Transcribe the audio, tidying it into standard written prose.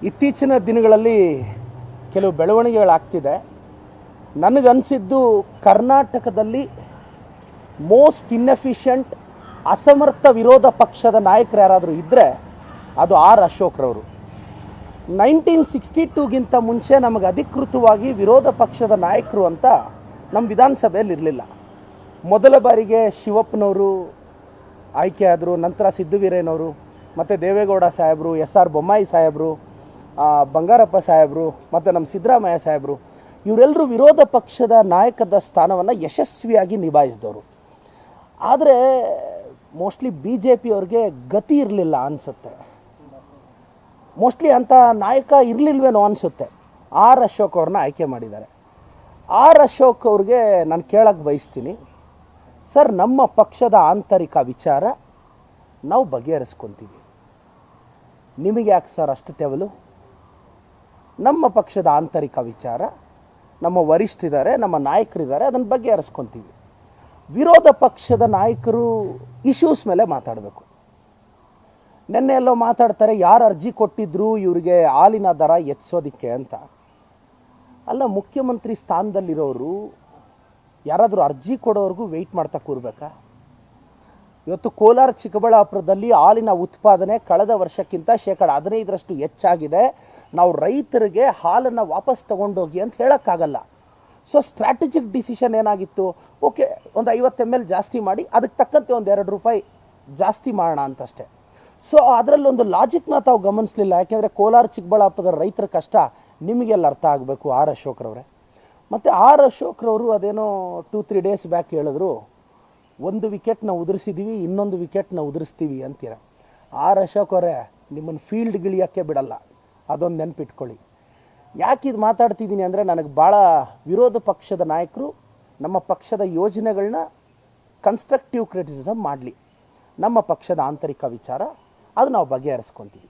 ಇತ್ತೀಚಿನ ದಿನಗಳಲ್ಲಿ ಕೆಲವು ಬೆಳವಣಿಗೆಗಳಾಗ್ತಿದೆ. ನನಗನ್ಸಿದ್ದು ಕರ್ನಾಟಕದಲ್ಲಿ ಮೋಸ್ಟ್ ಇನ್ಎಫಿಷಿಯಂಟ್ ಅಸಮರ್ಥ ವಿರೋಧ ಪಕ್ಷದ ನಾಯಕರು ಯಾರಾದರೂ ಇದ್ದರೆ ಅದು ಆರ್ ಅಶೋಕ್ರವರು. 1962ಗಿಂತ ಮುಂಚೆ ನಮಗೆ ಅಧಿಕೃತವಾಗಿ ವಿರೋಧ ಪಕ್ಷದ ನಾಯಕರು ಅಂತ ನಮ್ಮ ವಿಧಾನಸಭೆಯಲ್ಲಿ ಇರಲಿಲ್ಲ. ಮೊದಲ ಬಾರಿಗೆ ಶಿವಪ್ಪನವರು ಆಯ್ಕೆ ಆದರು, ನಂತರ ಸಿದ್ದವೀರಯ್ಯನವರು, ಮತ್ತು ದೇವೇಗೌಡ ಸಾಹೇಬರು, SR ಬೊಮ್ಮಾಯಿ ಸಾಹೇಬರು, ಬಂಗಾರಪ್ಪ ಸಾಹೇಬರು ಮತ್ತು ನಮ್ಮ ಸಿದ್ದರಾಮಯ್ಯ ಸಾಹೇಬರು, ಇವರೆಲ್ಲರೂ ವಿರೋಧ ಪಕ್ಷದ ನಾಯಕದ ಸ್ಥಾನವನ್ನು ಯಶಸ್ವಿಯಾಗಿ ನಿಭಾಯಿಸಿದವರು. ಆದರೆ ಮೋಸ್ಟ್ಲಿ BJP ಅವ್ರಿಗೆ ಗತಿ ಇರಲಿಲ್ಲ ಅನಿಸುತ್ತೆ. ಮೋಸ್ಟ್ಲಿ ಅಂಥ ನಾಯಕ ಇರಲಿಲ್ವೇನೋ ಅನಿಸುತ್ತೆ. ಆರ್ ಅಶೋಕ್ ಅವ್ರನ್ನ ಆಯ್ಕೆ ಮಾಡಿದ್ದಾರೆ. ಆರ್ ಅಶೋಕ್ ಅವ್ರಿಗೆ ನಾನು ಕೇಳಕ್ಕೆ ಬಯಸ್ತೀನಿ, ಸರ್, ನಮ್ಮ ಪಕ್ಷದ ಆಂತರಿಕ ವಿಚಾರ ನಾವು ಬಗೆಹರಿಸ್ಕೊತೀವಿ, ನಿಮಗೆ ಯಾಕೆ ಸರ್ ಅಷ್ಟು ತೆವಲು? ನಮ್ಮ ಪಕ್ಷದ ಆಂತರಿಕ ವಿಚಾರ, ನಮ್ಮ ವರಿಷ್ಠರಿದ್ದಾರೆ, ನಮ್ಮ ನಾಯಕರಿದ್ದಾರೆ, ಅದನ್ನು ಬಗೆಹರಿಸ್ಕೊತೀವಿ. ವಿರೋಧ ಪಕ್ಷದ ನಾಯಕರು ಇಶ್ಯೂಸ್ ಮೇಲೆ ಮಾತಾಡಬೇಕು. ನೆನ್ನೆ ಎಲ್ಲೋ ಮಾತಾಡ್ತಾರೆ, ಯಾರು ಅರ್ಜಿ ಕೊಟ್ಟಿದ್ರು ಇವರಿಗೆ ಹಾಲಿನ ದರ ಹೆಚ್ಚಿಸೋದಕ್ಕೆ ಅಂತ. ಅಲ್ಲ, ಮುಖ್ಯಮಂತ್ರಿ ಸ್ಥಾನದಲ್ಲಿರೋರು ಯಾರಾದರೂ ಅರ್ಜಿ ಕೊಡೋವ್ರಿಗೂ ವೆಯ್ಟ್ ಮಾಡ್ತಾ ಕೂರ್ಬೇಕಾ? ಇವತ್ತು ಕೋಲಾರ ಚಿಕ್ಕಬಳ್ಳಾಪುರದಲ್ಲಿ ಹಾಲಿನ ಉತ್ಪಾದನೆ ಕಳೆದ ವರ್ಷಕ್ಕಿಂತ 15% ಹೆಚ್ಚಾಗಿದೆ. ನಾವು ರೈತರಿಗೆ ಹಾಲನ್ನು ವಾಪಸ್ ತೊಗೊಂಡೋಗಿ ಅಂತ ಹೇಳೋಕ್ಕಾಗಲ್ಲ. ಸೊ ಸ್ಟ್ರಾಟಜಿಕ್ ಡಿಸಿಷನ್ ಏನಾಗಿತ್ತು? ಓಕೆ, ಒಂದು 50 ml ಜಾಸ್ತಿ ಮಾಡಿ ಅದಕ್ಕೆ ತಕ್ಕಂತೆ ಒಂದು 2 ರೂಪಾಯಿ ಜಾಸ್ತಿ ಮಾಡೋಣ ಅಂತಷ್ಟೇ. ಸೊ ಅದರಲ್ಲೊಂದು ಲಾಜಿಕ್ನ ತಾವು ಗಮನಿಸಲಿಲ್ಲ. ಯಾಕೆಂದರೆ ಕೋಲಾರ ಚಿಕ್ಕಬಳ್ಳಾಪುರದ ರೈತರ ಕಷ್ಟ ನಿಮಗೆಲ್ಲ ಅರ್ಥ ಆಗಬೇಕು, ಆರ್ ಅಶೋಕ್ರವರೇ. ಮತ್ತು ಆರ್ ಅಶೋಕ್ರವರು ಅದೇನೋ 2-3 ಡೇಸ್ ಬ್ಯಾಕ್ ಹೇಳಿದ್ರು, 1 ವಿಕೆಟ್ನ ಉದುರಿಸಿದ್ದೀವಿ, ಇನ್ನೊಂದು ವಿಕೆಟ್ನ ಉದುರಿಸ್ತೀವಿ ಅಂತೀರ. ಆರ್ ಅಶೋಕ್ ಅವರೇ, ನಿಮ್ಮನ್ನು ಫೀಲ್ಡ್ಗಿಳಿಯೋಕ್ಕೆ ಬಿಡಲ್ಲ, ಅದೊಂದು ನೆನಪಿಟ್ಕೊಳ್ಳಿ. ಯಾಕೆ ಇದು ಮಾತಾಡ್ತಿದ್ದೀನಿ ಅಂದರೆ, ನನಗೆ ಭಾಳ ವಿರೋಧ ಪಕ್ಷದ ನಾಯಕರು ನಮ್ಮ ಪಕ್ಷದ ಯೋಜನೆಗಳನ್ನ ಕನ್ಸ್ಟ್ರಕ್ಟಿವ್ ಕ್ರಿಟಿಸಿಸಮ್ ಮಾಡಲಿ. ನಮ್ಮ ಪಕ್ಷದ ಆಂತರಿಕ ವಿಚಾರ ಅದು ನಾವು ಬಗೆಹರಿಸ್ಕೊತೀವಿ.